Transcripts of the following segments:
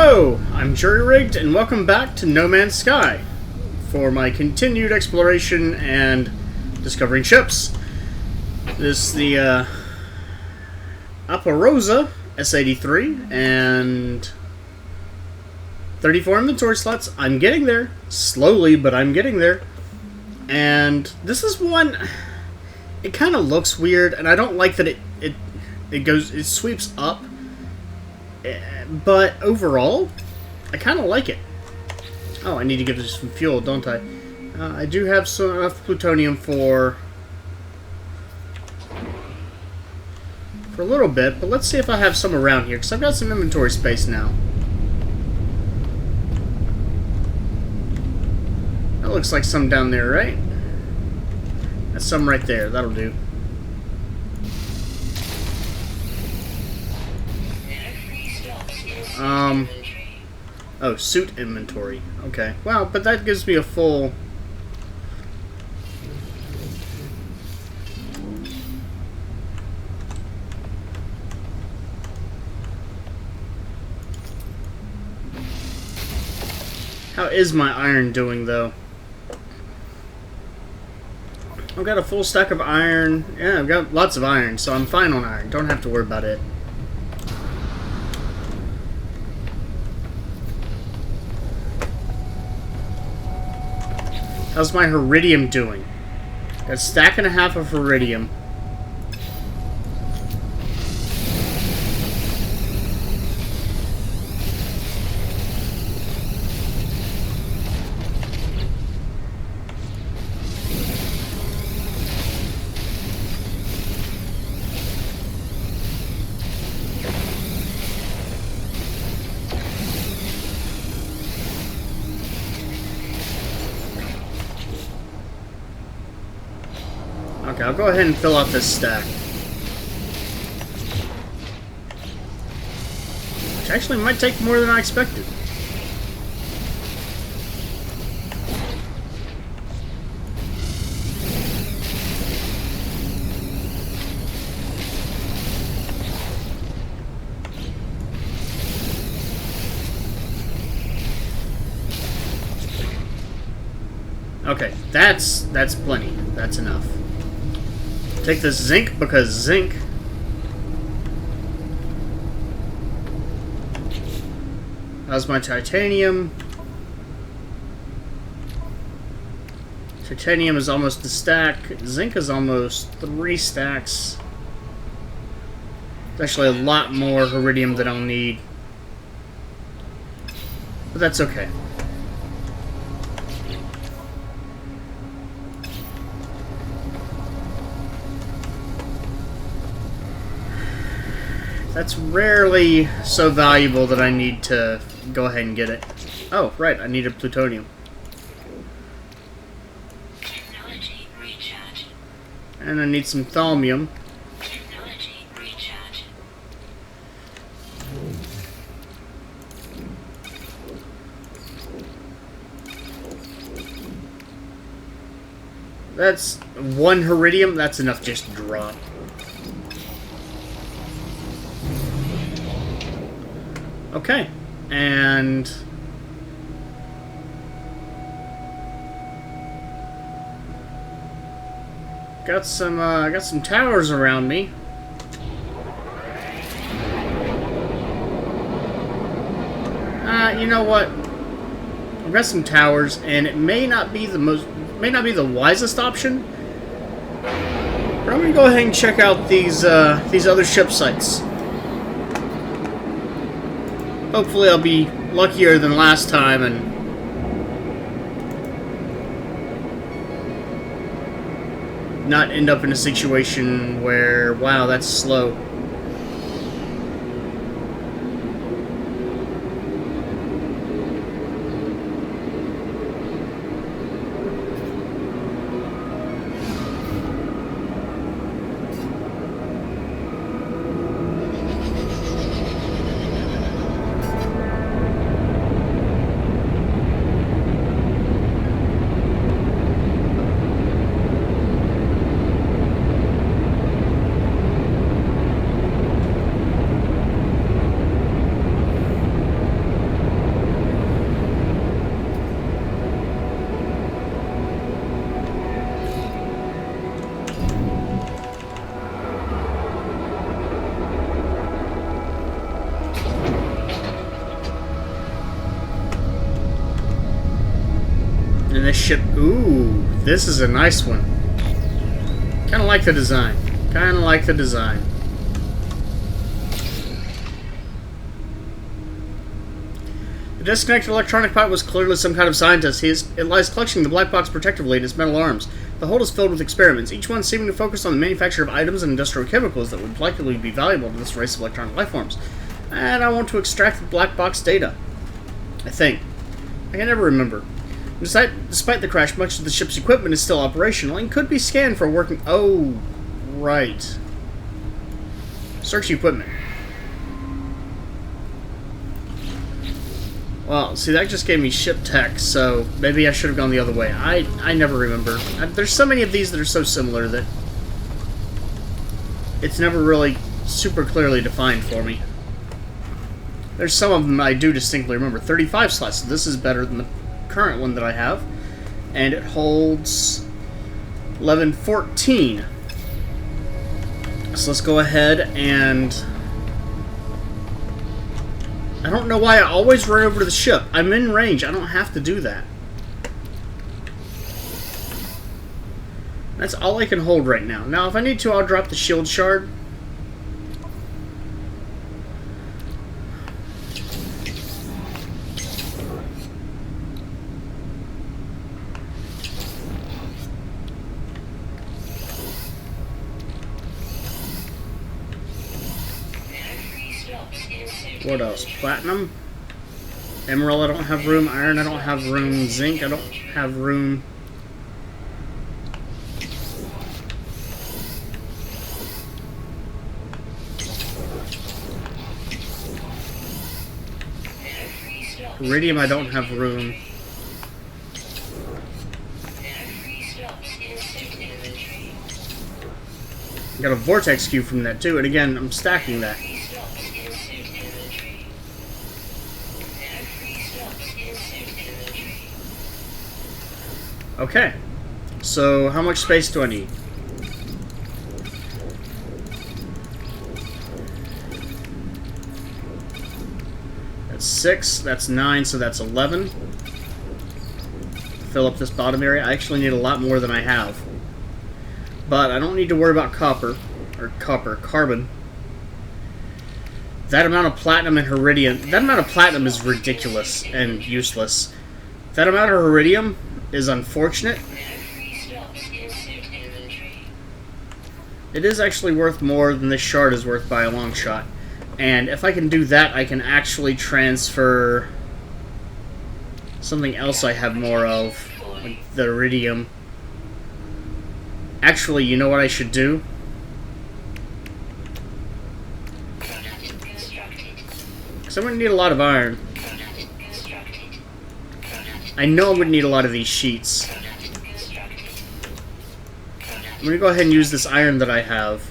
Hello, I'm Jury-Rigged, and welcome back to No Man's Sky for my continued exploration and discovering ships. This is the Aparosa S-83 and 34 inventory slots. I'm getting there, slowly, but I'm getting there. And this is one, it kind of looks weird, and I don't like that it sweeps up. But overall, I kind of like it. Oh, I need to give this some fuel, don't I? I do have enough plutonium for a little bit, but let's see if I have some around here, because I've got some inventory space now. That looks like some down there, right? That's some right there. That'll do. Oh, suit inventory. Okay. Well, but that gives me a full... How is my iron doing, though? I've got a full stack of iron. Yeah, I've got lots of iron, so I'm fine on iron. Don't have to worry about it. How's my Iridium doing? Got a stack and a half of Iridium. Okay, I'll go ahead and fill out this stack. Which actually might take more than I expected. Okay, that's plenty. That's enough. Take this zinc, because zinc... How's my titanium? Titanium is almost a stack. Zinc is almost 3 stacks. It's actually a lot more iridium than I'll need. But that's okay. That's rarely so valuable that I need to go ahead and get it. Oh, right, I needed plutonium. Technology recharge. And I need some thaumium. Technology recharge. That's 1 iridium, that's enough just to drop. Okay, and got some towers around me. You know what? I've got some towers, and it may not be the wisest option. But I'm gonna go ahead and check out these other ship sites. Hopefully I'll be luckier than last time and not end up in a situation where, wow, that's slow. And this ship... Ooh, this is a nice one. Kind of like the design. Kind of like the design. The disconnected electronic pilot was clearly some kind of scientist. It lies clutching the black box protectively in its metal arms. The hold is filled with experiments, each one seeming to focus on the manufacture of items and industrial chemicals that would likely be valuable to this race of electronic life forms. And I want to extract the black box data. I think. I can never remember. Despite the crash, much of the ship's equipment is still operational and could be scanned for working... Oh, right. Search equipment. Well, see, that just gave me ship tech, so maybe I should have gone the other way. I never remember. There's so many of these that are so similar that it's never really super clearly defined for me. There's some of them I do distinctly remember. 35 slots, so this is better than the current one that I have. And it holds 1114. So let's go ahead and... I don't know why I always run over to the ship. I'm in range. I don't have to do that. That's all I can hold right now. Now, if I need to, I'll drop the shield shard. What else? Platinum? Emerald, I don't have room. Iron, I don't have room. Zinc, I don't have room. Iridium, I don't have room. Got a vortex cube from that too, and again, I'm stacking that. Okay, so how much space do I need? That's 6, that's 9, so that's 11. Fill up this bottom area. I actually need a lot more than I have. But I don't need to worry about carbon. That amount of platinum and iridium, that amount of platinum is ridiculous and useless. That amount of iridium is unfortunate. It is actually worth more than this shard is worth by a long shot. And if I can do that, I can actually transfer something else I have more of, like the iridium. Actually, you know what I should do? Because I'm going to need a lot of iron. I know I'm going to need a lot of these sheets. I'm going to go ahead and use this iron that I have.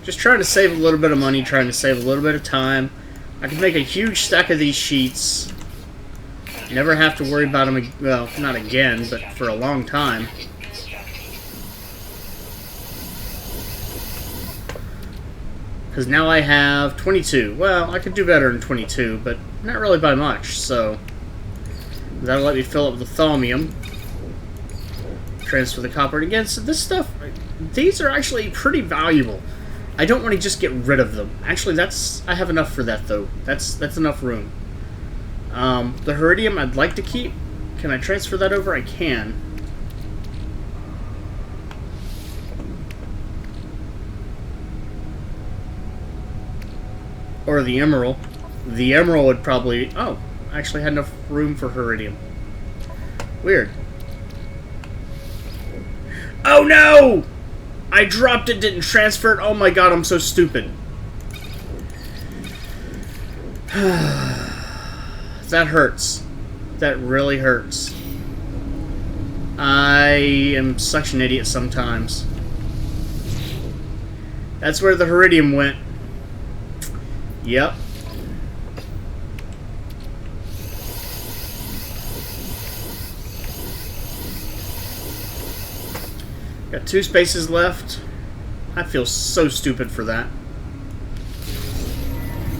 Just trying to save a little bit of money, trying to save a little bit of time. I can make a huge stack of these sheets. Never have to worry about them, well, not again, but for a long time. Because now I have 22. Well, I could do better than 22, but not really by much, so... That'll let me fill up the thaumium. Transfer the copper. And again, so this stuff... These are actually pretty valuable. I don't want to just get rid of them. Actually, I have enough for that, though. That's enough room. The iridium I'd like to keep. Can I transfer that over? I can. Or the emerald. The emerald would probably... Oh, I actually had enough room for iridium. Weird. Oh no! I dropped it, didn't transfer it. Oh my god, I'm so stupid. That hurts. That really hurts. I am such an idiot sometimes. That's where the iridium went. Yep. Got 2 spaces left. I feel so stupid for that.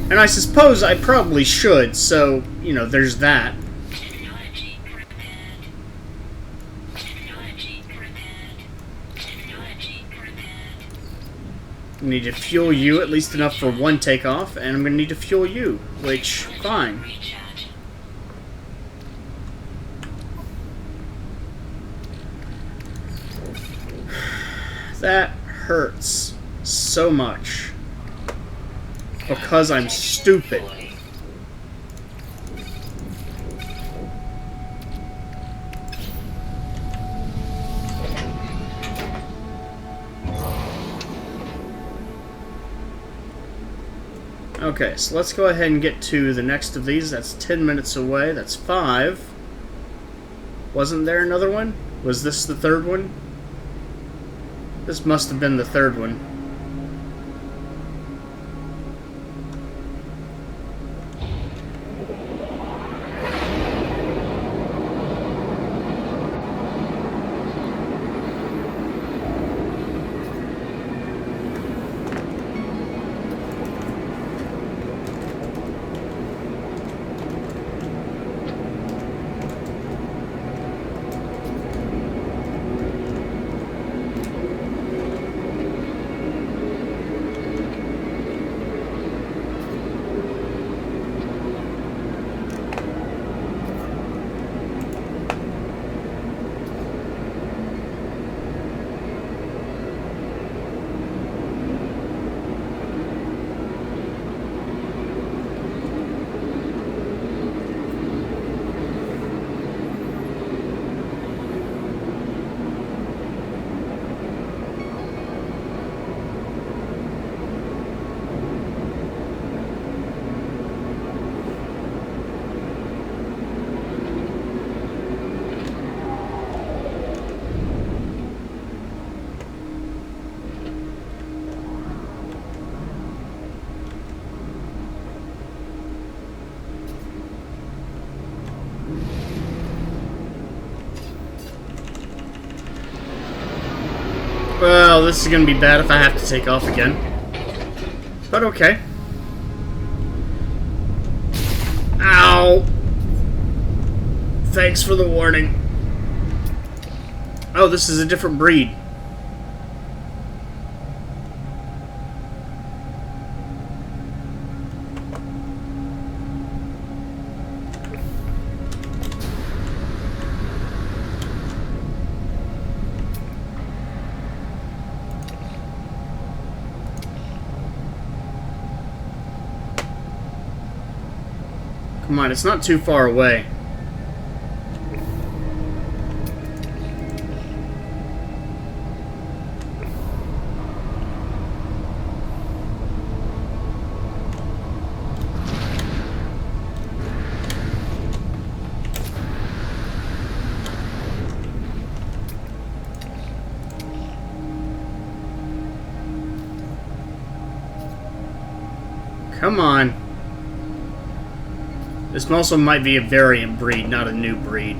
And I suppose I probably should, so, you know, there's that. Technology prepared. Technology prepared. Technology prepared. I need to fuel you at least enough for one takeoff, and I'm going to need to fuel you, which, fine. Recharge. That hurts so much. Because I'm stupid. Okay, so let's go ahead and get to the next of these. That's 10 minutes away. That's 5. Wasn't there another one? Was this the third one? This must have been the third one. Well, this is gonna be bad if I have to take off again. But okay. Ow! Thanks for the warning. Oh, this is a different breed. Come on, it's not too far away. Come on. This also might be a variant breed, not a new breed.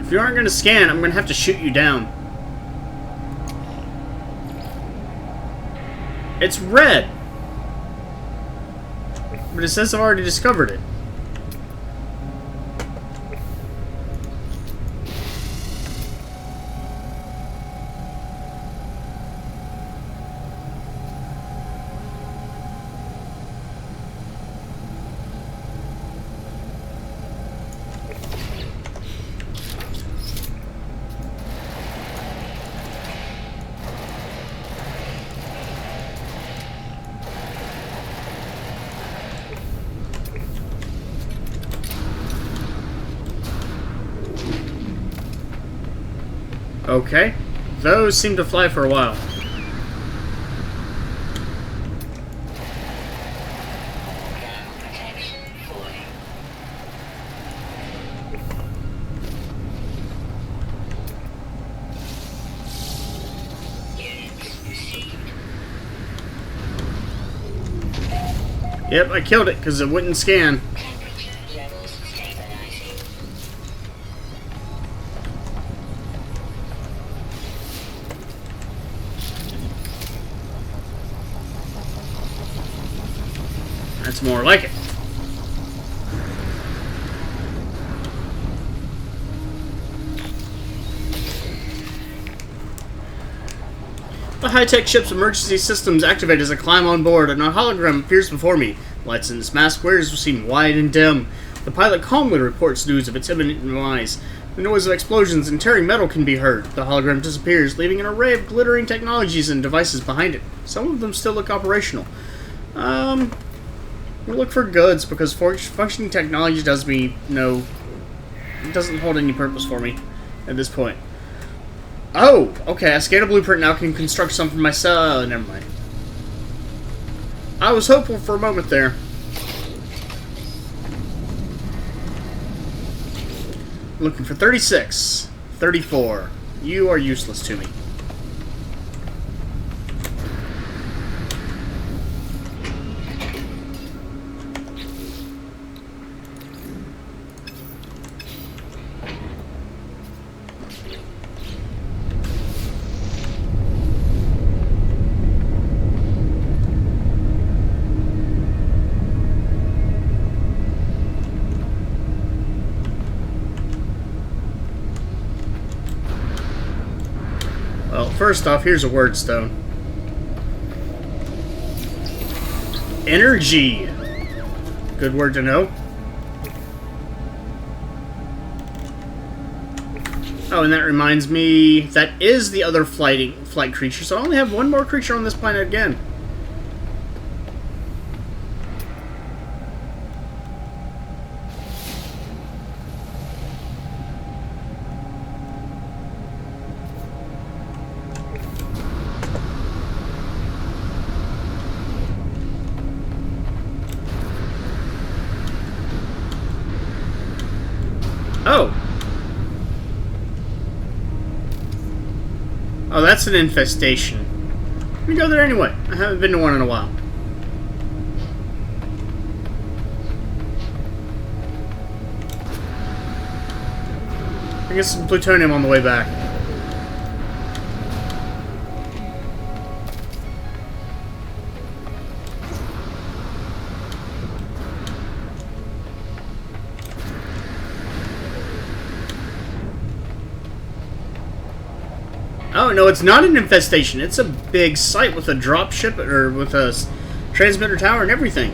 If you aren't going to scan, I'm going to have to shoot you down. It's red! But it says I've already discovered it. Okay. Those seem to fly for a while. Protection fully. Units received. Yep, I killed it because it wouldn't scan. Temperature levels stabilizing. That's more like it. The high-tech ship's emergency systems activate as I climb on board, and a hologram appears before me. Lights in its mask squares seem wide and dim. The pilot calmly reports news of its imminent demise. The noise of explosions and tearing metal can be heard. The hologram disappears, leaving an array of glittering technologies and devices behind it. Some of them still look operational. We look for goods, because functioning technology does me no... It doesn't hold any purpose for me at this point. Oh, okay, I scanned a blueprint, now can construct something myself. Never mind. I was hopeful for a moment there. Looking for 36. 34. You are useless to me. Well, first off, here's a word stone. Energy. Good word to know. Oh, and that reminds me, that is the other flight creature, so I only have one more creature on this planet again. Oh. Oh, that's an infestation. Let me go there anyway. I haven't been to one in a while. I get some plutonium on the way back. Oh, no, it's not an infestation. It's a big site with a drop ship, or with a transmitter tower and everything.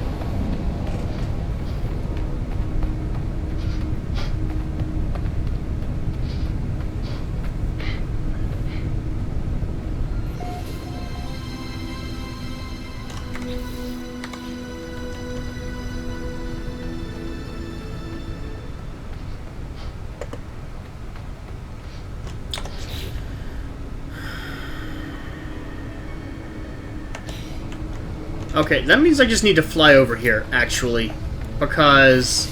Okay, that means I just need to fly over here, actually, because...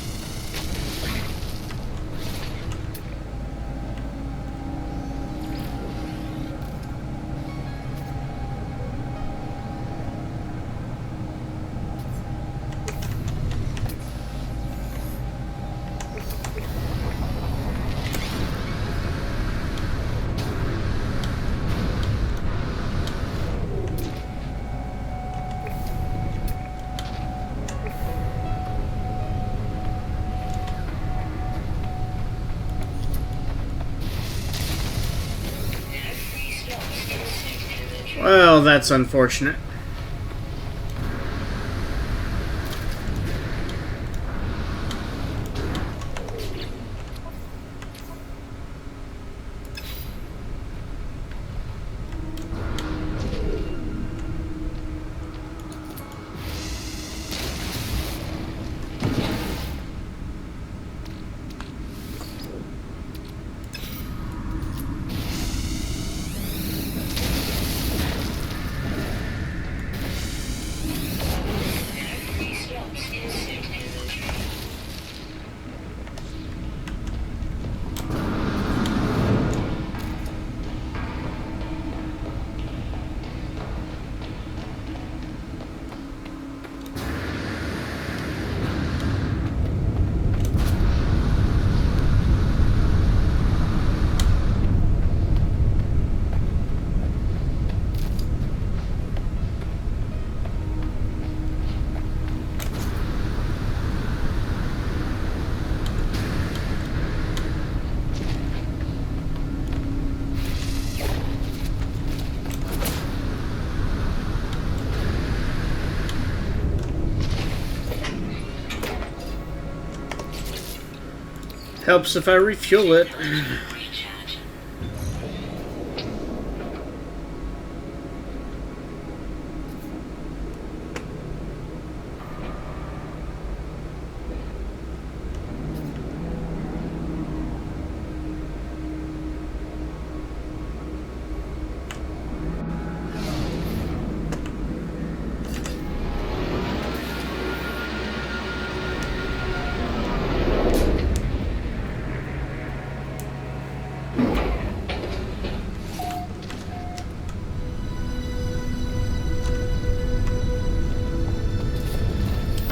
Well, that's unfortunate. Helps if I refuel it. Recharge.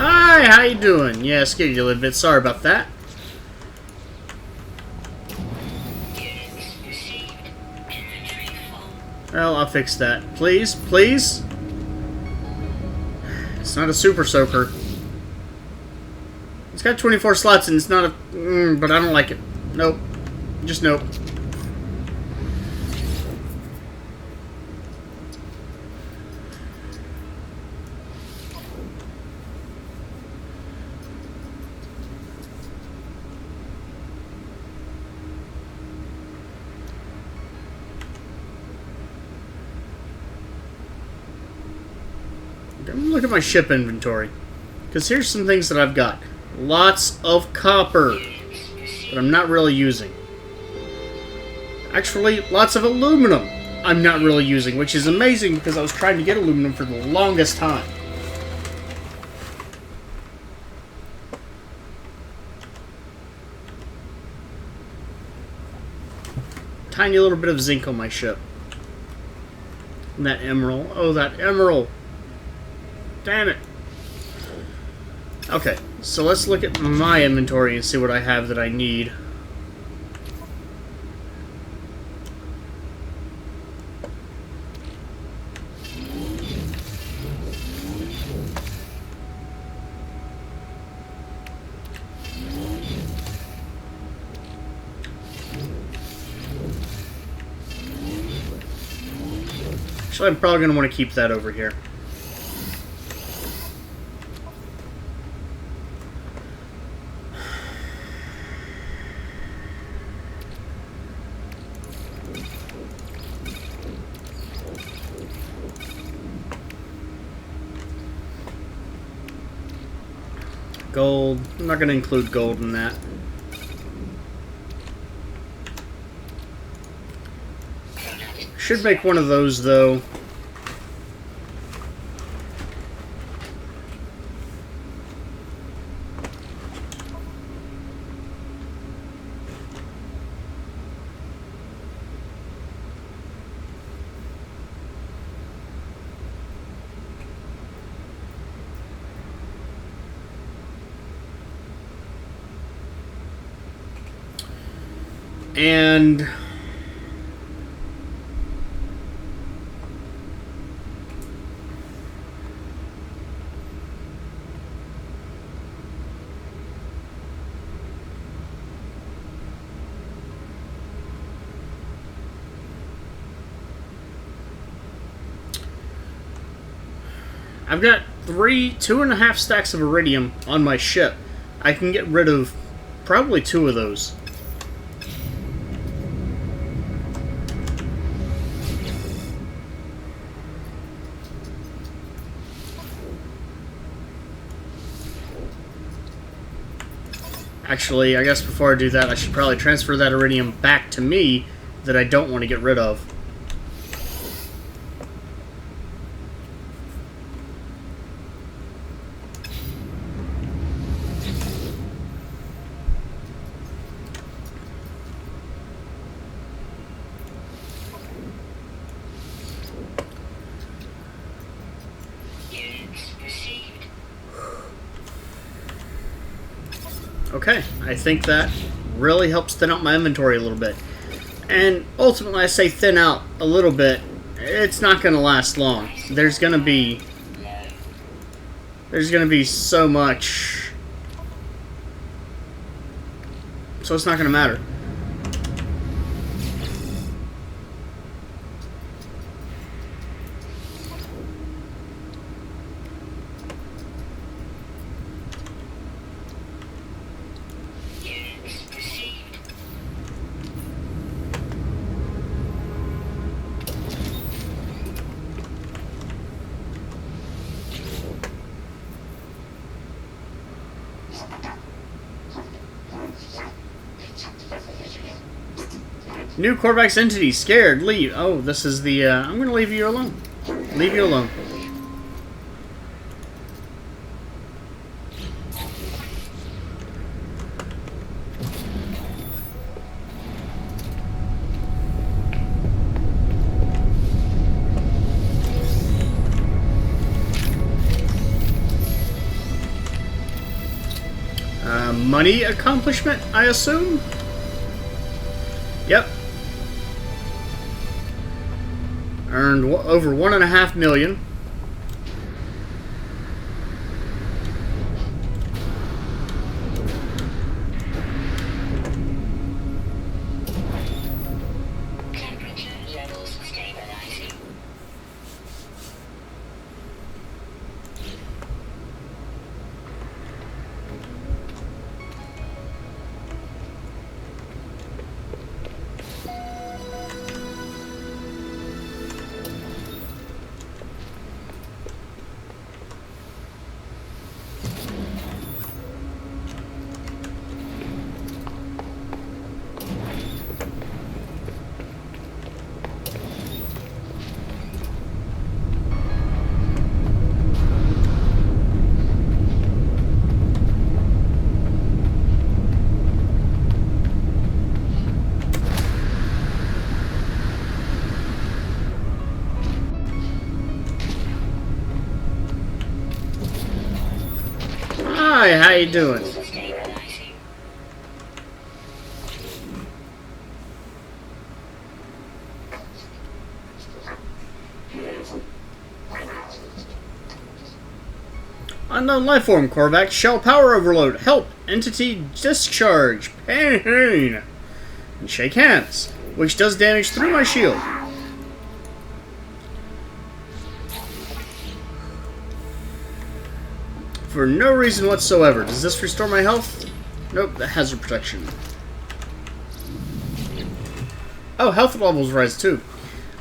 Hi, how you doing? Yeah, scared you a little bit. Sorry about that. Units received. Inventory full. Well, I'll fix that. Please, please. It's not a super soaker. It's got 24 slots and it's not a... but I don't like it. Nope. Just nope. Look at my ship inventory. Because here's some things that I've got. Lots of copper that I'm not really using. Actually, lots of aluminum I'm not really using, which is amazing because I was trying to get aluminum for the longest time. Tiny little bit of zinc on my ship. And that emerald. Oh, that emerald. Damn it. Okay, so let's look at my inventory and see what I have that I need. Actually, I'm probably going to want to keep that over here. Gold. I'm not going to include gold in that. Should make one of those, though. And I've got 2.5 stacks of iridium on my ship. I can get rid of probably 2 of those. Actually, I guess before I do that, I should probably transfer that iridium back to me that I don't want to get rid of. Units received. Okay, I think that really helps thin out my inventory a little bit. And ultimately, I say thin out a little bit, it's not going to last long. There's going to be so much. So it's not going to matter. Units received. New Korvax entity. Scared. Leave. Oh, this is the... I'm going to leave you alone. Leave you alone. Money accomplishment, I assume? Yep. Earned over 1.5 million. Temperature levels stabilizing. Hi, how you doing? Stabilizing. Unknown lifeform, Korvax. Shell power overload. Help. Entity discharge. Pain. And shake hands, which does damage through my shield. For no reason whatsoever. Does this restore my health? Nope, the hazard protection. Oh, health levels rise too.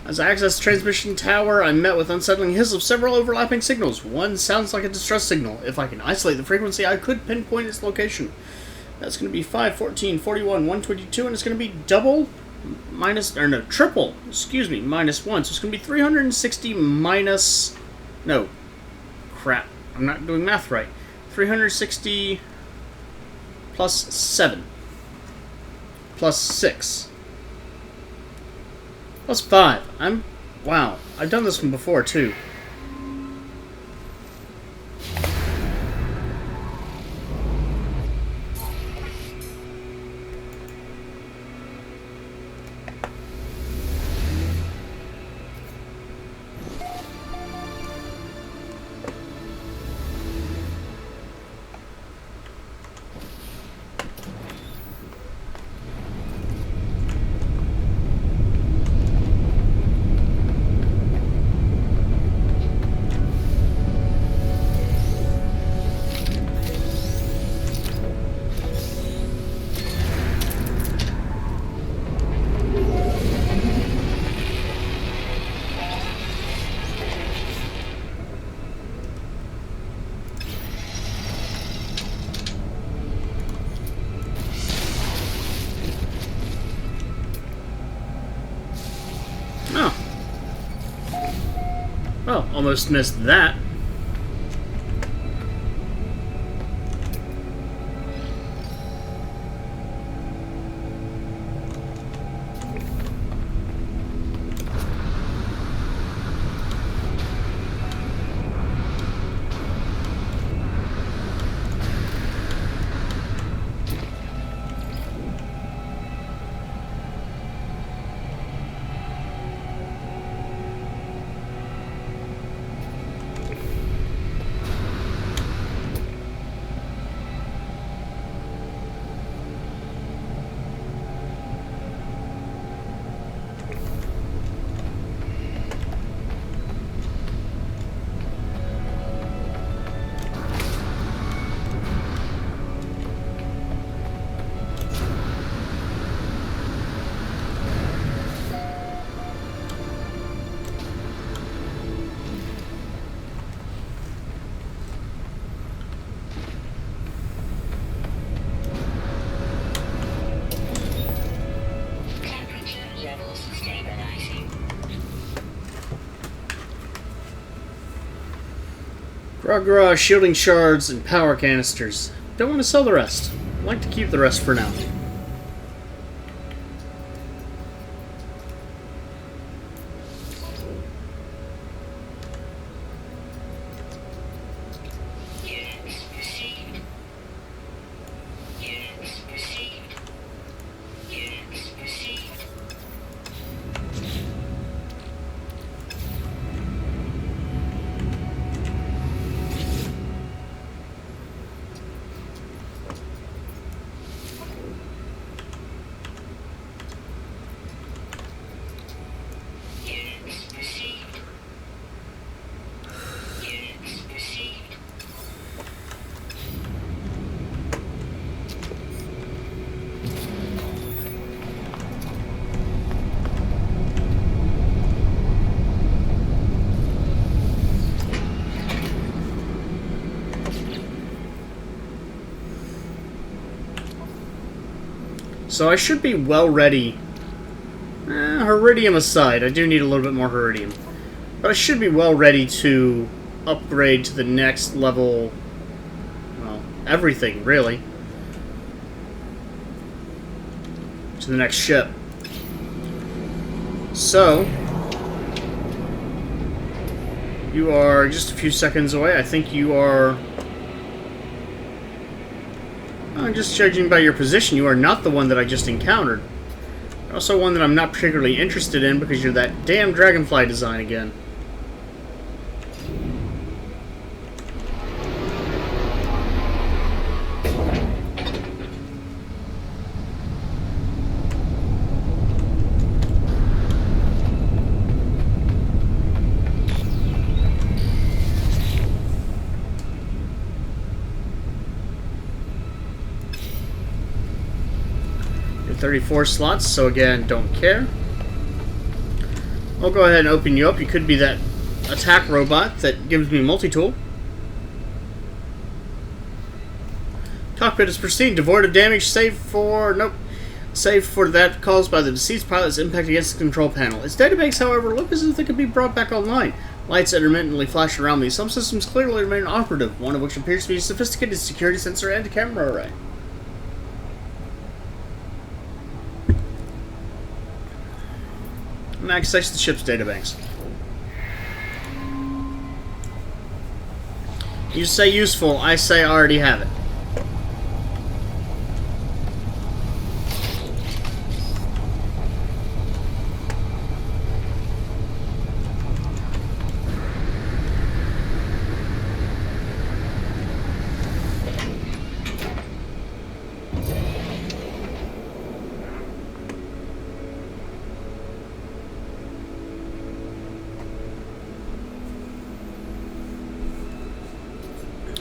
As I access the transmission tower, I'm met with unsettling hiss of several overlapping signals. One sounds like a distress signal. If I can isolate the frequency, I could pinpoint its location. That's going to be 5, 14, 41, 122, and it's going to be triple, excuse me, -1. So it's going to be 360 minus, no, crap, I'm not doing math right. 360 plus 7, plus 6. Plus 5. Wow. I've done this one before, too. Oh. Well, almost missed that. Rug shielding shards, and power canisters. Don't want to sell the rest. I'd like to keep the rest for now. Units received. Units received. Units received. Units received. Units received. So I should be well ready. Heridium aside, I do need a little bit more Heridium. But I should be well ready to upgrade to the next level. Well, everything, really. To the next ship. So, you are just a few seconds away. I think you are... just judging by your position, you are not the one that I just encountered. Also one that I'm not particularly interested in because you're that damn dragonfly design again. You're 34 slots, so again, don't care. I'll go ahead and open you up. You could be that attack robot that gives me multi-tool. Cockpit is pristine, devoid of damage, save for... nope. Save for that caused by the deceased pilot's impact against the control panel. Its databanks, however, look as if they could be brought back online. Lights intermittently flash around me. Some systems clearly remain operative, one of which appears to be a sophisticated security sensor and camera array. And access the ship's databanks. You say useful, I say I already have it.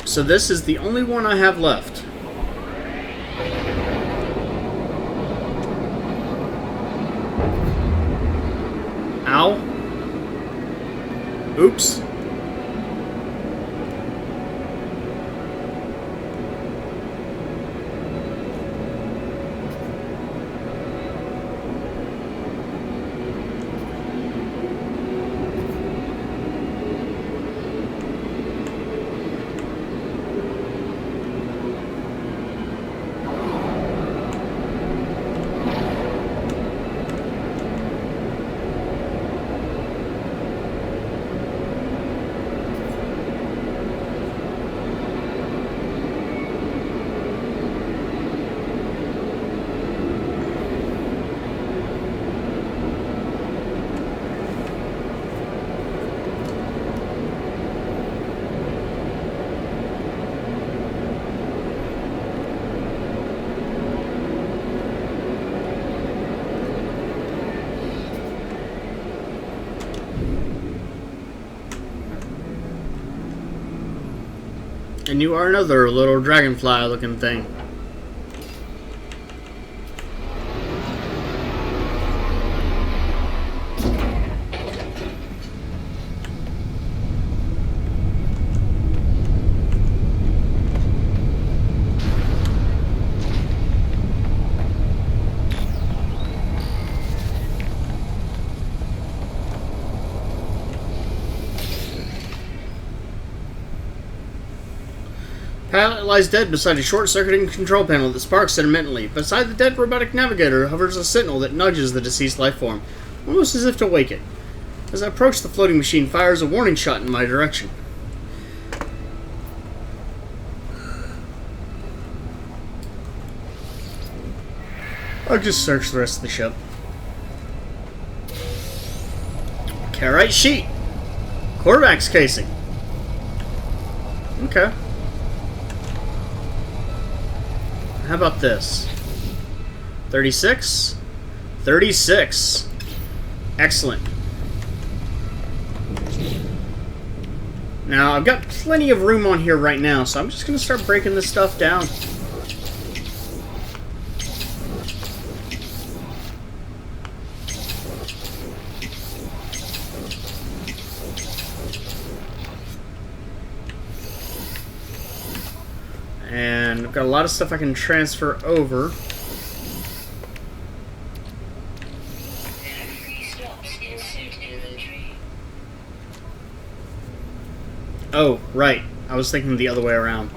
So this is the only one I have left. Ow. Oops. And you are another little dragonfly looking thing. pilot lies dead beside a short-circuiting control panel that sparks intermittently. Beside the dead robotic navigator hovers a sentinel that nudges the deceased life form, almost as if to wake it. As I approach, the floating machine fires a warning shot in my direction. I'll just search the rest of the ship. Carite sheet. Korvax casing. Okay. How about this? 36? 36. Excellent. Now, I've got plenty of room on here right now, so I'm just going to start breaking this stuff down. And I've got a lot of stuff I can transfer over. Oh, right. I was thinking the other way around.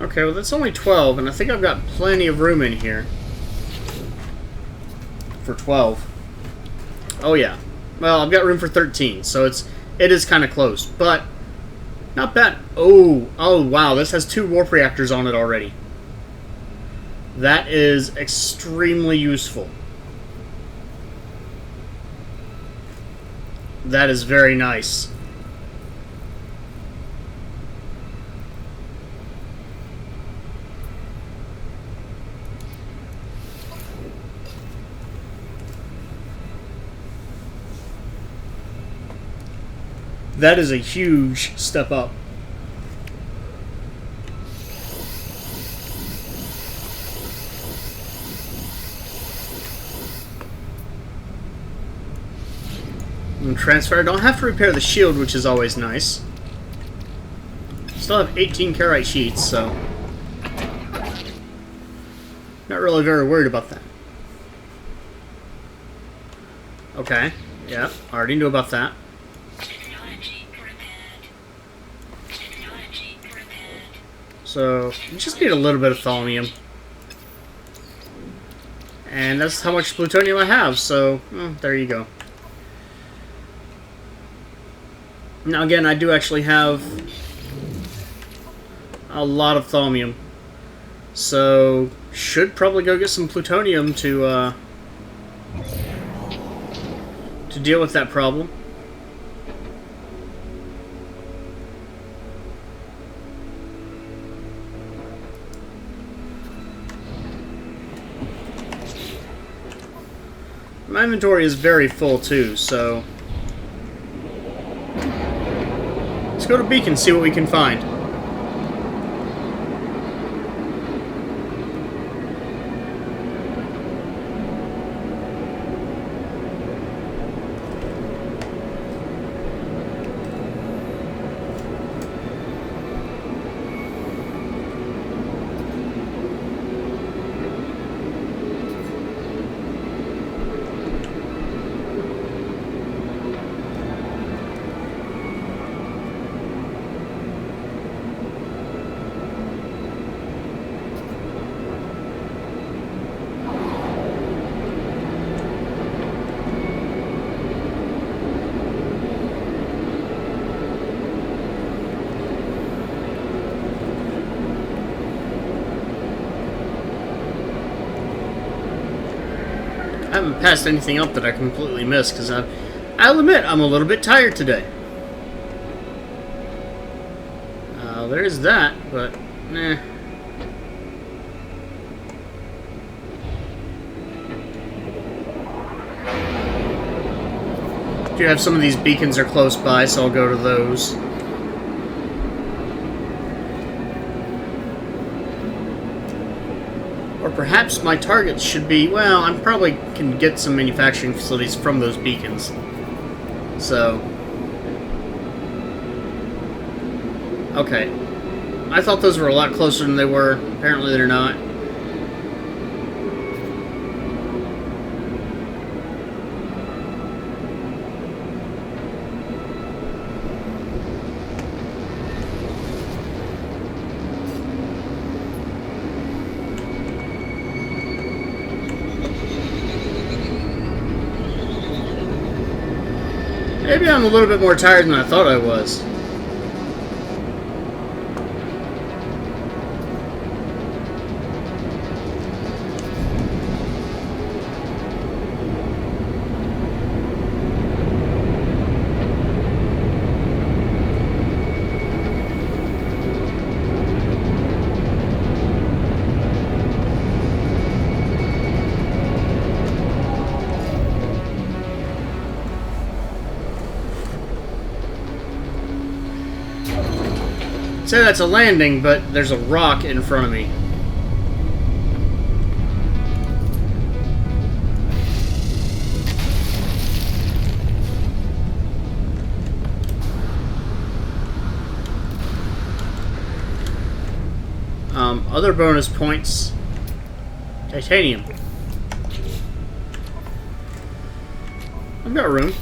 Okay, well that's only 12, and I think I've got plenty of room in here. For 12. Oh yeah. Well, I've got room for 13, so it is kind of close, but not bad. Oh wow, this has 2 warp reactors on it already. That is extremely useful. That is very nice. That is a huge step up. And transfer. I don't have to repair the shield, which is always nice. Still have 18 Carite sheets, so not really very worried about that. Okay. Yeah, already knew about that. So, you just need a little bit of thaumium. And that's how much plutonium I have, so, there you go. Now again, I do actually have a lot of thaumium. So, should probably go get some plutonium to deal with that problem. My inventory is very full too, so let's go to Beacon and see what we can find. I haven't passed anything up that I completely missed, because I'll admit, I'm a little bit tired today. There's that, but, nah. Do have some of these beacons are close by, so I'll go to those. Or perhaps my targets should be, well, I probably can get some manufacturing facilities from those beacons. So, okay. I thought those were a lot closer than they were. Apparently they're not. Maybe I'm a little bit more tired than I thought I was. Say that's a landing, but there's a rock in front of me. Other bonus points. Titanium. I've got room.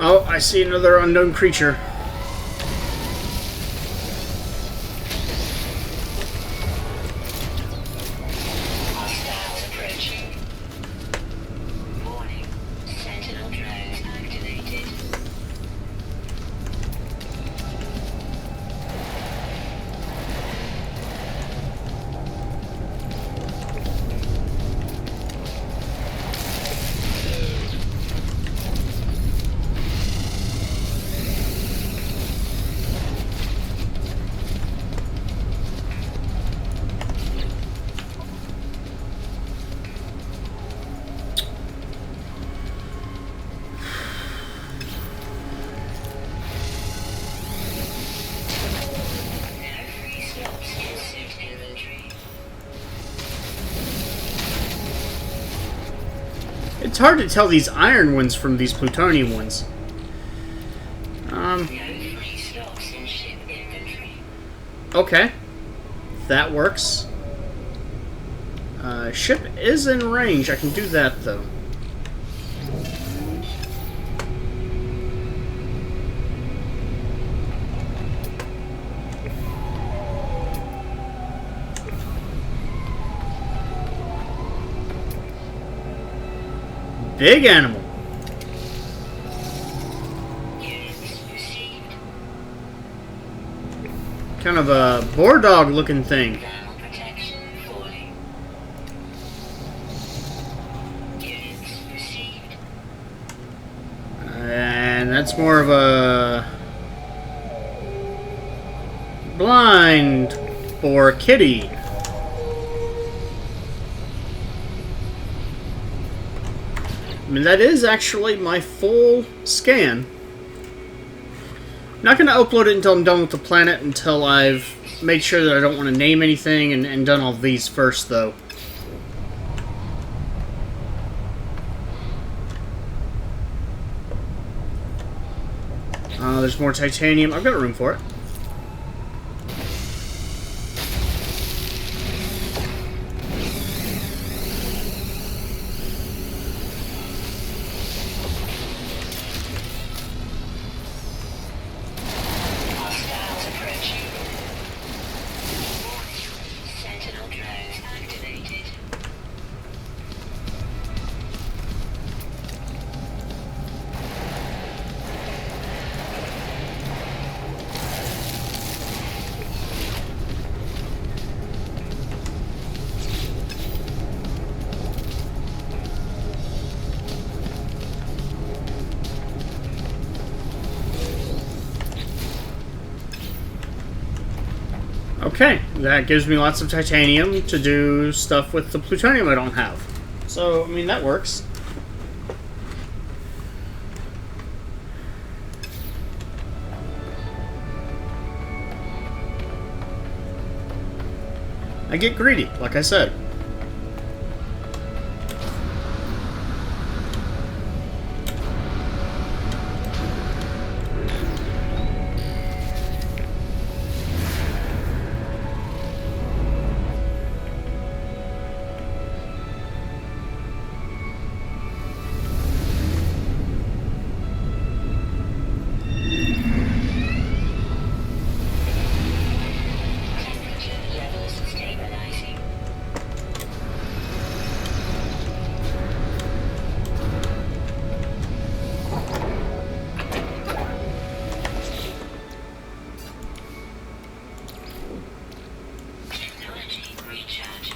Oh, I see another unknown creature. Hostiles approaching. Warning. Sentinel drone activated. No free slots in suit inventory. It's hard to tell these iron ones from these plutonium ones. No free slots in ship inventory. Okay. That works. Ship is in range. I can do that, though. Big animal. Units received. Kind of a boar dog looking thing. Thermal protection falling. Units received. And that's more of a blind or kitty. I mean, that is actually my full scan. I'm not going to upload it until I'm done with the planet, until I've made sure that I don't want to name anything and done all these first, though. There's more titanium. I've got room for it. Hostiles approaching. Warning. Sentinel drone activated. Okay, that gives me lots of titanium to do stuff with the plutonium I don't have. So, I mean, that works. I get greedy, like I said. Temperature levels stabilizing. Technology recharge.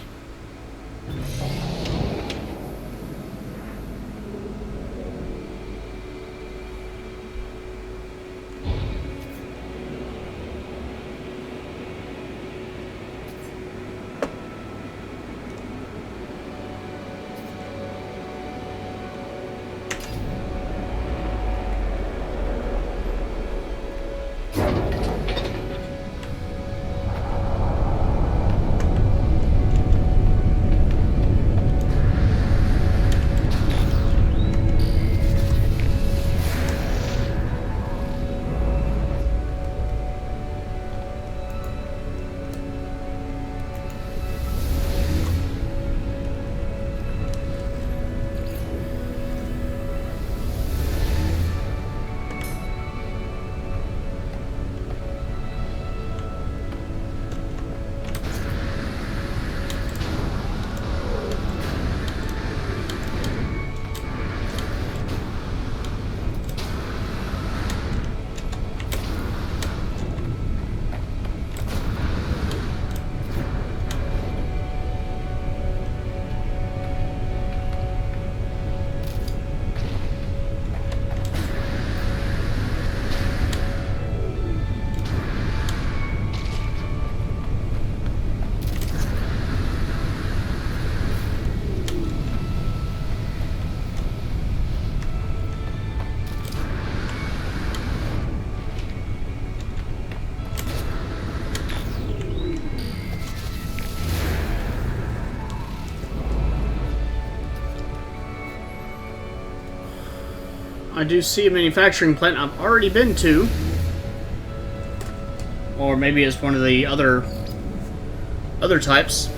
I do see a manufacturing plant I've already been to. Or maybe it's one of the other types.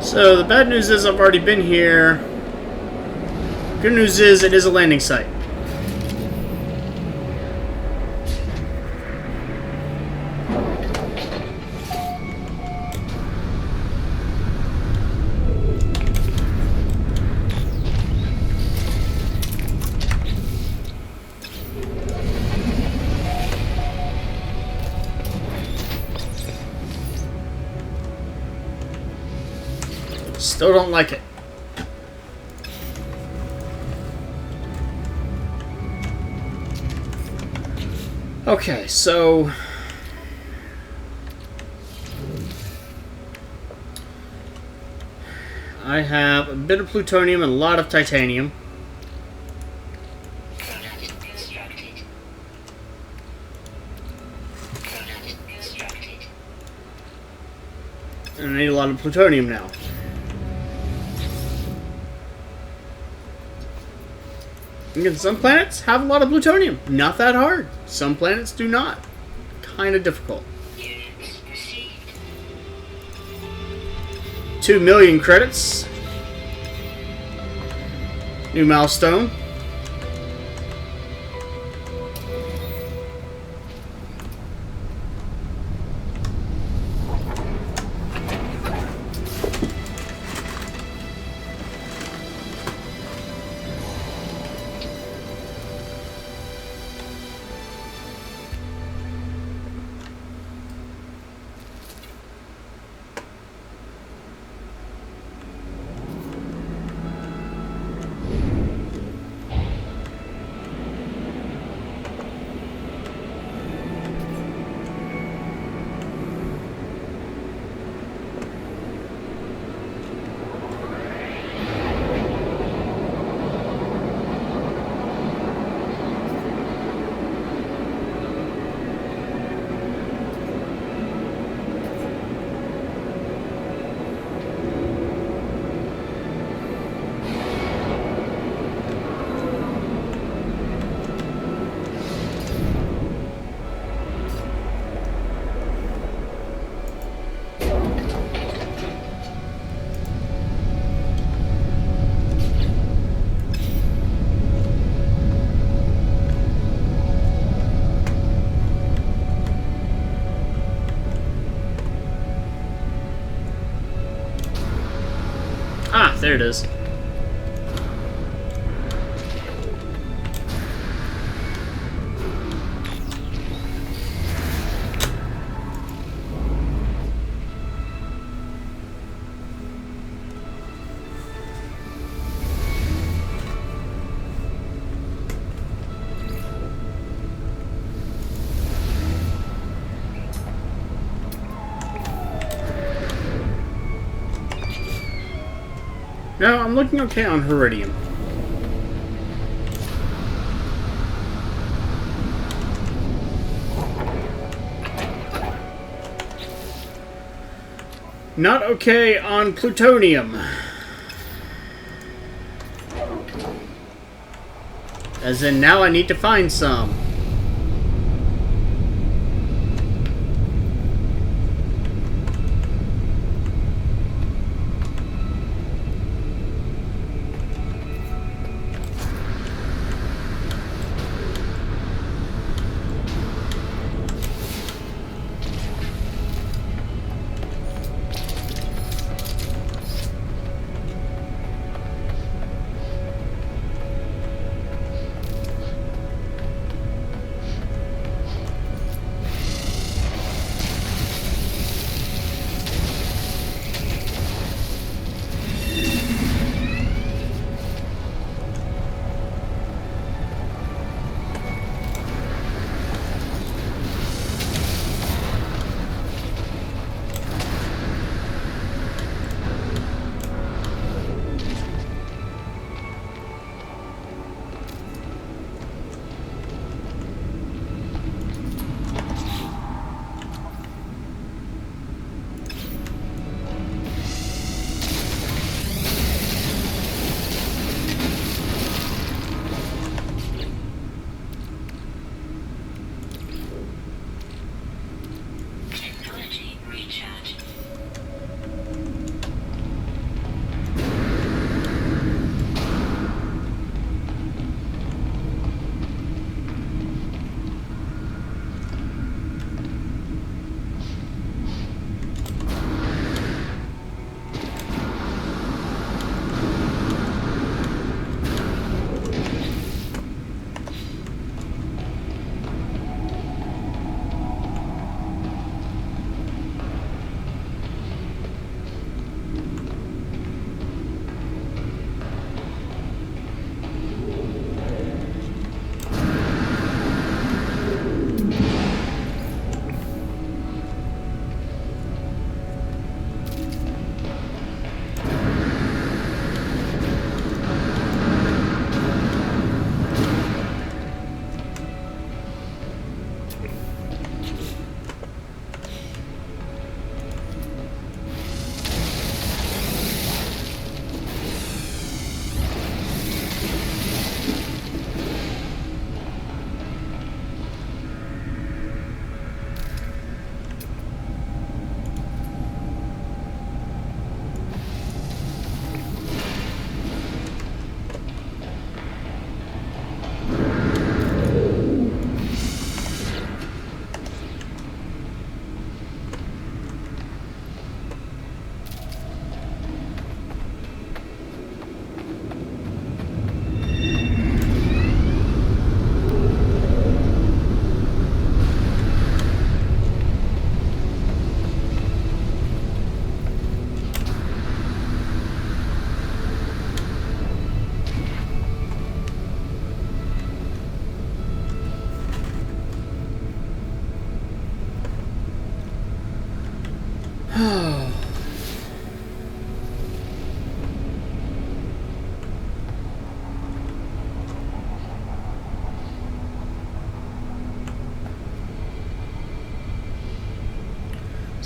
So the bad news is I've already been here. Good news is it is a landing site. Still don't like it. Okay, so I have a bit of plutonium and a lot of titanium. Product constructed. Product constructed. And I need a lot of plutonium now. Again, some planets have a lot of plutonium. Not that hard. Some planets do not. Kind of difficult. Units received. 2 million credits. New milestone. Ah, there it is. No, I'm looking okay on Heridium. Not okay on plutonium. As in, now I need to find some.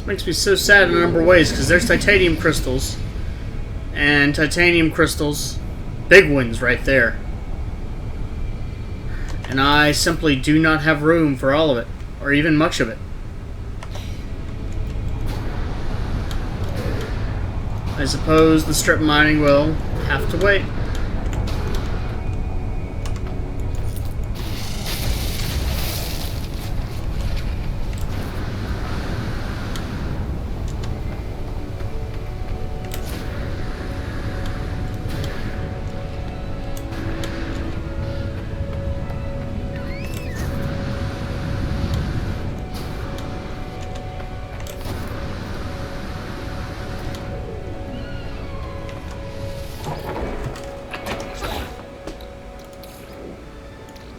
This makes me so sad in a number of ways, because there's titanium crystals. And titanium crystals, big ones right there. And I simply do not have room for all of it, or even much of it. I suppose the strip mining will have to wait.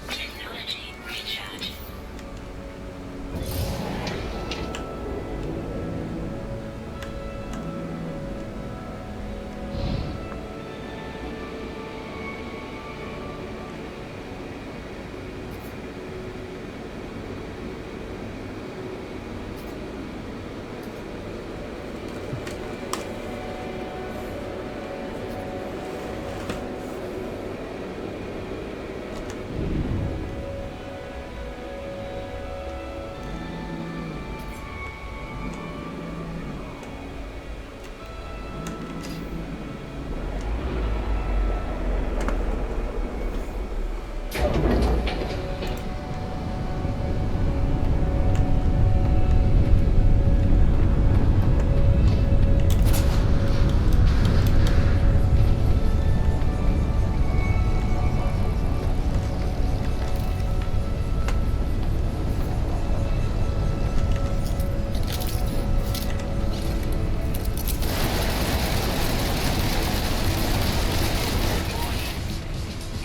Technology recharge.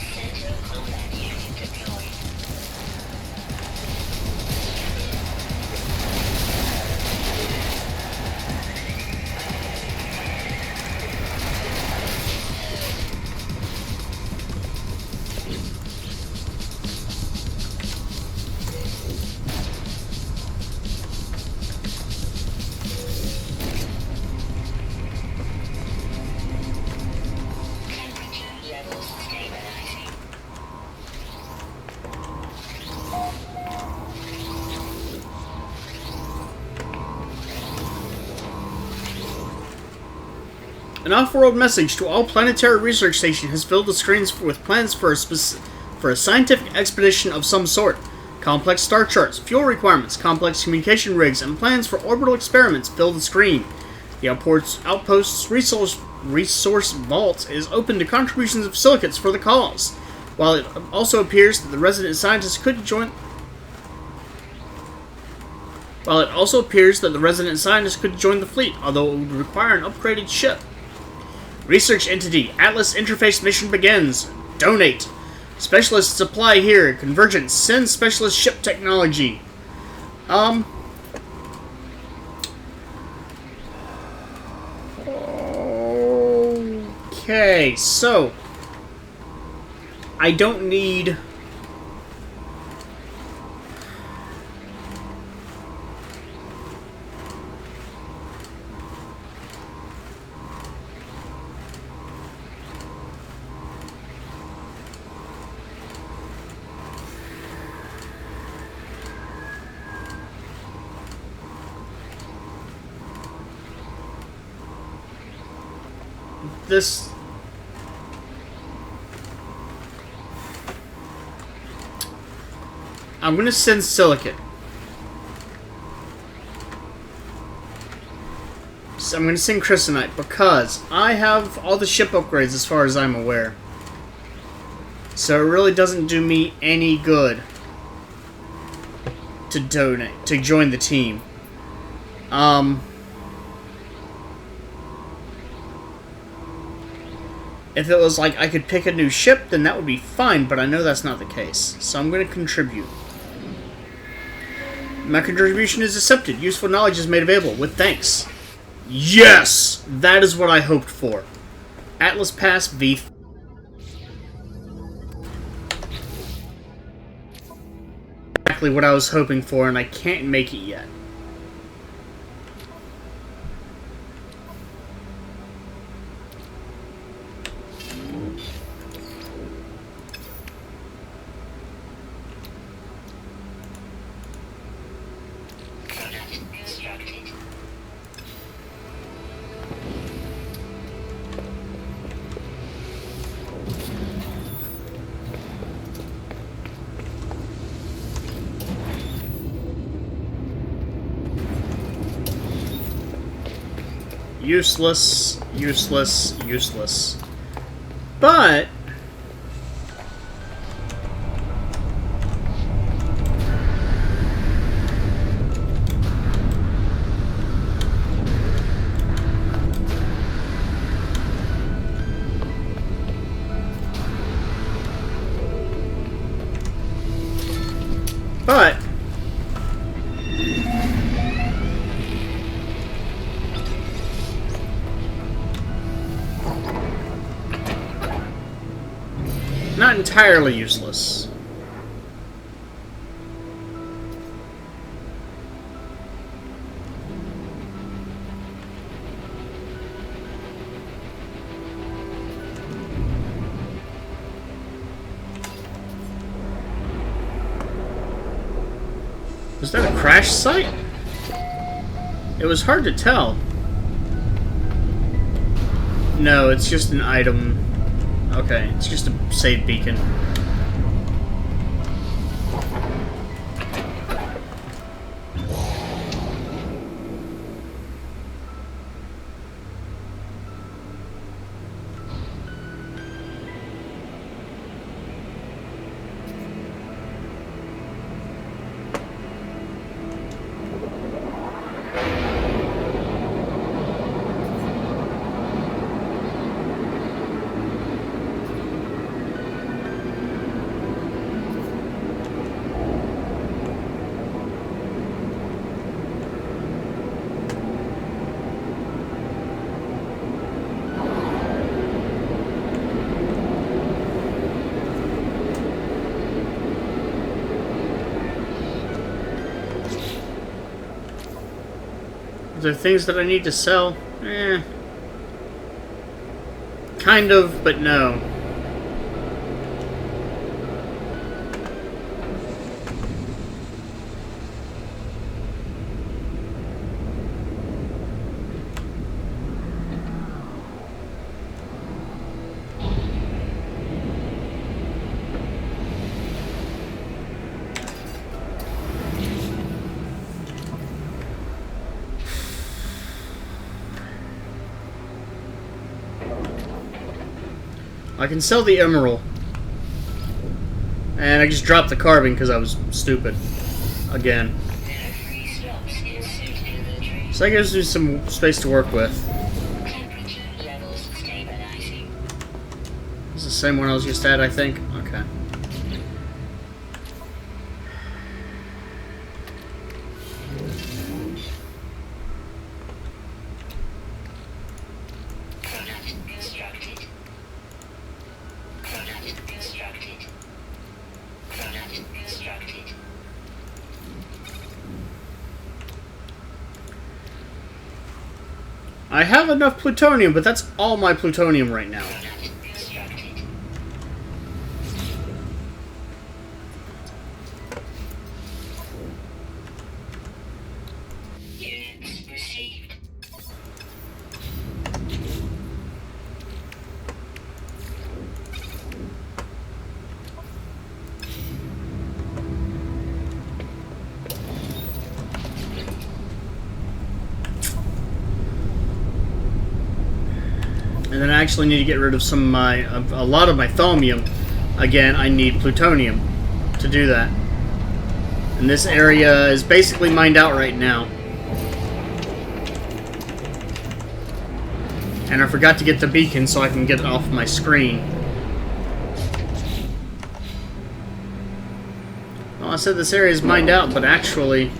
Sentinel combat unit deployed. Temperature levels stabilizing. An off-world message to all planetary research station has filled the screens with plans for a scientific expedition of some sort. Complex star charts, fuel requirements, complex communication rigs, and plans for orbital experiments fill the screen. The outpost's resource vault is open to contributions of silicates for the cause. While it also appears that the resident scientists could join the fleet, although it would require an upgraded ship. Research entity, Atlas interface mission begins. Donate. Specialist supply here. Convergence. Send specialist ship technology. Okay, so I don't need this. I'm gonna send silicate. So I'm gonna send crystalite because I have all the ship upgrades as far as I'm aware. So it really doesn't do me any good to join the team. If it was like I could pick a new ship, then that would be fine, but I know that's not the case. So I'm going to contribute. My contribution is accepted. Useful knowledge is made available. With thanks. Yes! That is what I hoped for. Atlas Pass V. Exactly what I was hoping for, and I can't make it yet. Useless, useless, useless. But not entirely useless. Was that a crash site? It was hard to tell. No, it's just an item. Okay, it's just a save beacon. Are there things that I need to sell? Kind of, but no. I can sell the emerald. And I just dropped the carbon because I was stupid. Again. There are 3 stops in suit inventory. So that gives me some space to work with. Temperature levels stabilizing. This is the same one I was just at, I think. Okay. Product constructed. Product constructed. Product constructed. I have enough plutonium, but that's all my plutonium right now. Product constructed. Units received. And then I actually need to get rid of some of my, a lot of my thaumium. Again, I need plutonium to do that. And this area is basically mined out right now. And I forgot to get the beacon so I can get it off my screen. Well, I said this area is mined out, but actually...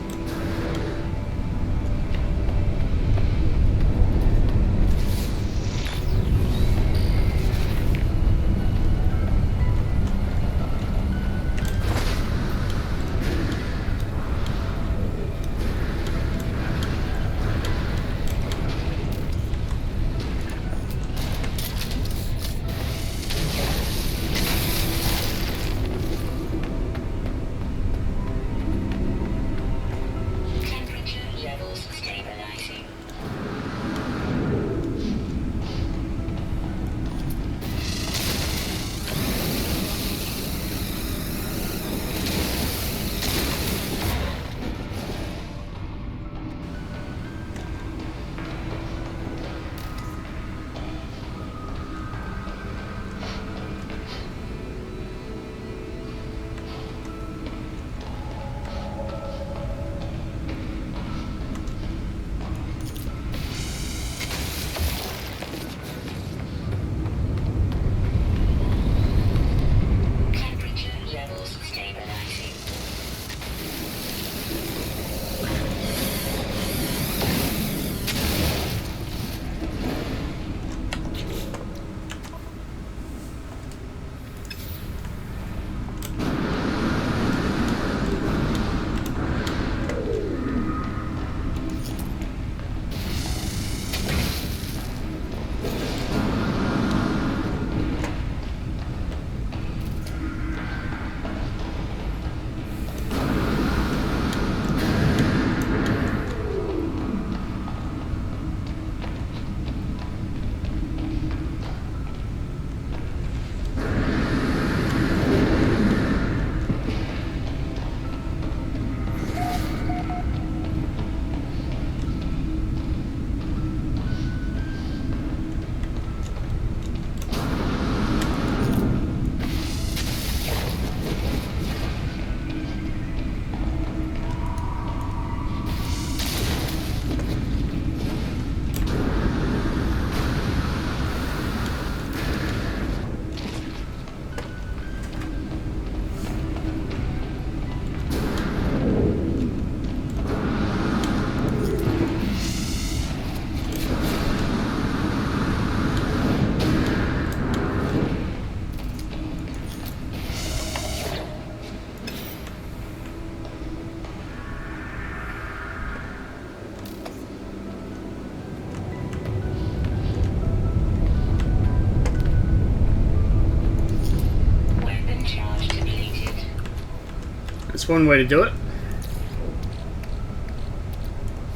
That's one way to do it.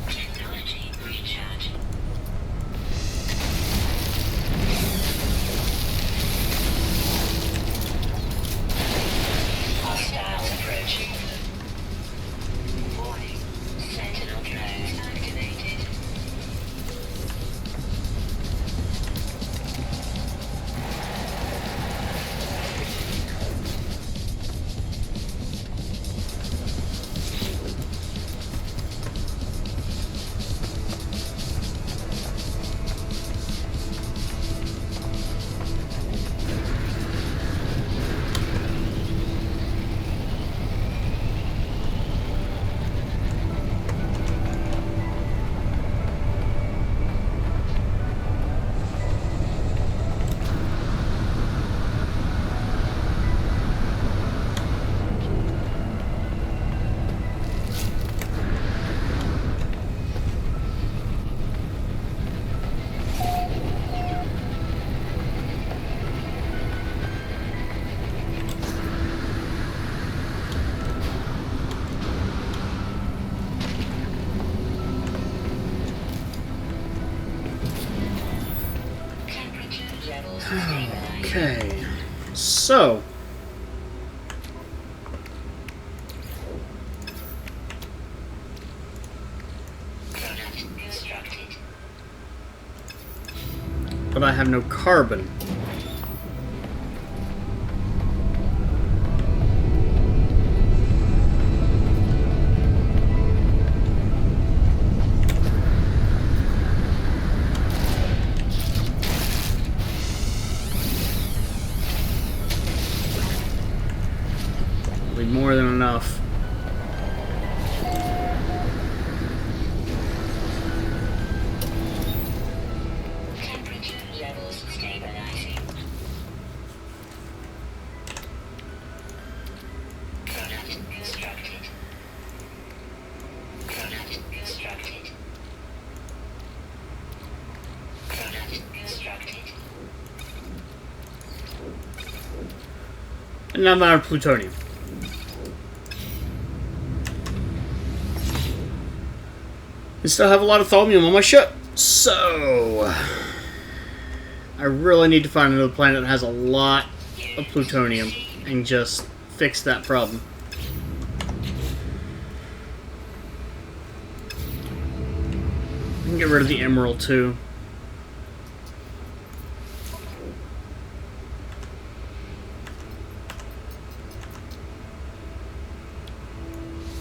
Technology recharging. Hostiles approaching. Warning. Sentinel drone activated. Temperature levels stabilizing. Okay. So. Product constructed. But I have no carbon. Be more than enough. Temperature levels stabilizing. Product constructed. Product constructed. Product constructed. And now I'm out of plutonium. I still have a lot of thaumium on my ship. So. I really need to find another planet that has a lot of plutonium and just fix that problem. I can get rid of the emerald too.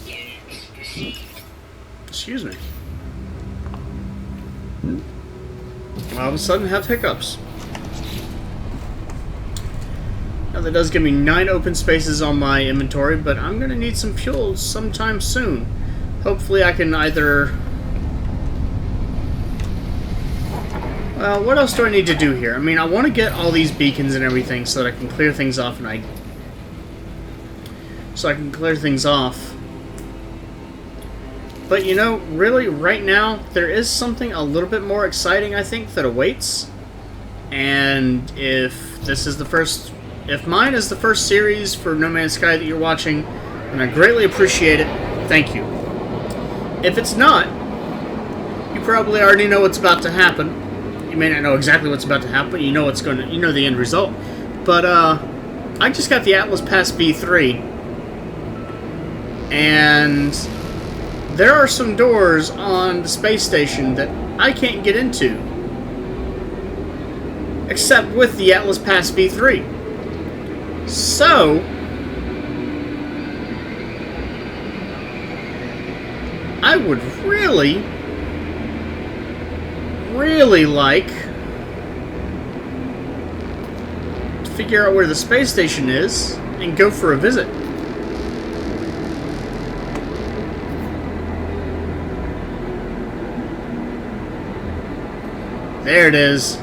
Units received. Excuse me. All of a sudden have hiccups. Now that does give me 9 open spaces on my inventory, but I'm going to need some fuel sometime soon. Hopefully I can either... Well, what else do I need to do here? I mean, I want to get all these beacons and everything so that I can clear things off and But you know, really, right now, there is something a little bit more exciting, I think, that awaits. And if mine is the first series for No Man's Sky that you're watching, and I greatly appreciate it, thank you. If it's not, you probably already know what's about to happen. You may not know exactly what's about to happen, you know you know the end result. But I just got the Atlas Pass V3, and there are some doors on the space station that I can't get into, except with the Atlas Pass V3. So, I would really like to figure out where the space station is and go for a visit. There it is.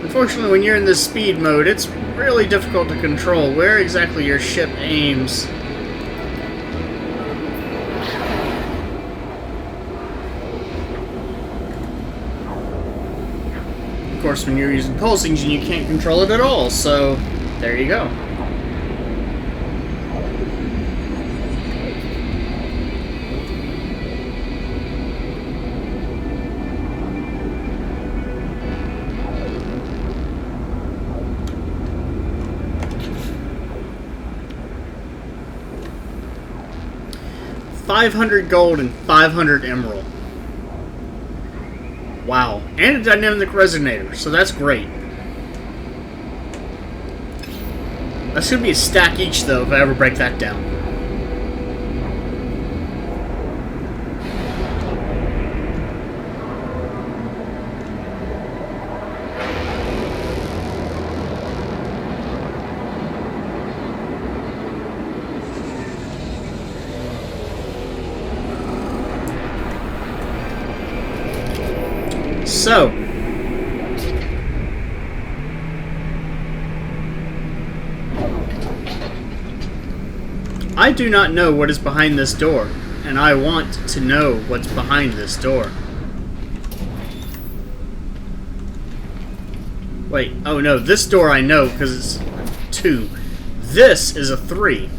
Unfortunately, when you're in this speed mode, it's really difficult to control where exactly your ship aims. Of course, when you're using pulse engine, you can't control it at all, so there you go. $500 gold and 500 emerald. Wow. And a dynamic resonator, so that's great. That should be a stack each, though, if I ever break that down. So, I do not know what is behind this door, and I want to know what's behind this door. Wait, oh no, this door I know because it's 2. This is a 3.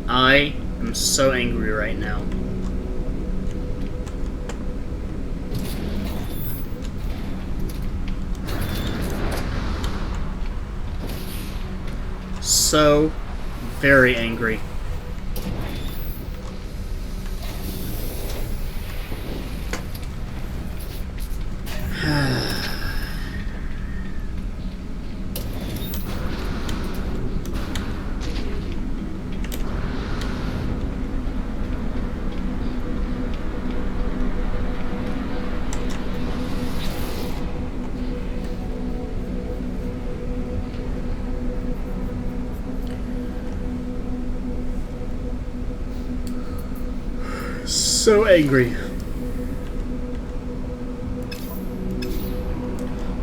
I am so angry right now. So very angry. So angry.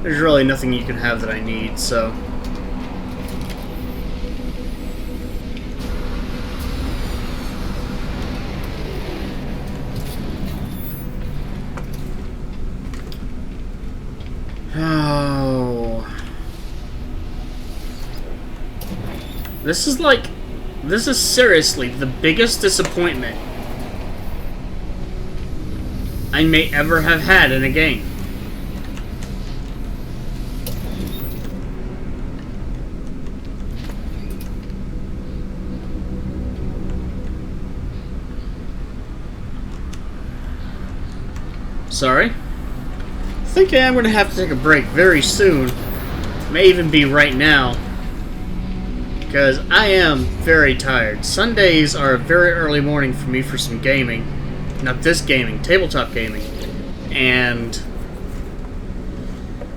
There's really nothing you can have that I need, so... Oh... This is seriously the biggest disappointment I may ever have had in a game. Sorry. I think I am going to have to take a break very soon. May even be right now. Because I am very tired. Sundays are a very early morning for me for some gaming. Not this gaming, tabletop gaming. And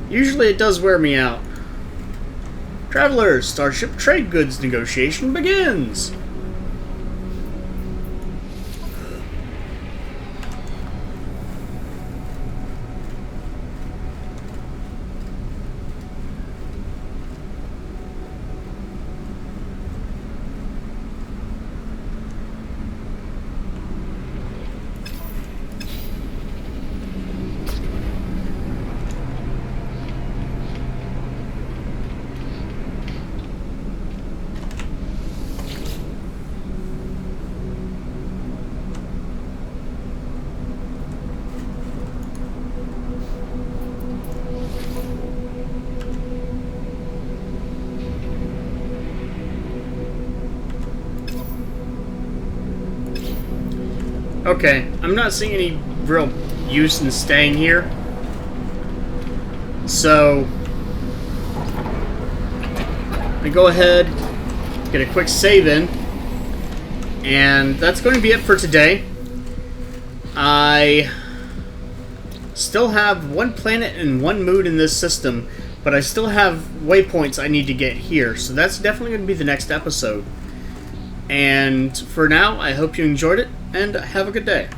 usually it does wear me out. Travelers, Starship trade goods negotiation begins! Okay, I'm not seeing any real use in staying here. So, I go ahead, get a quick save in, and that's going to be it for today. I still have 1 planet and 1 moon in this system, but I still have waypoints I need to get here, so that's definitely going to be the next episode. And for now, I hope you enjoyed it, and have a good day.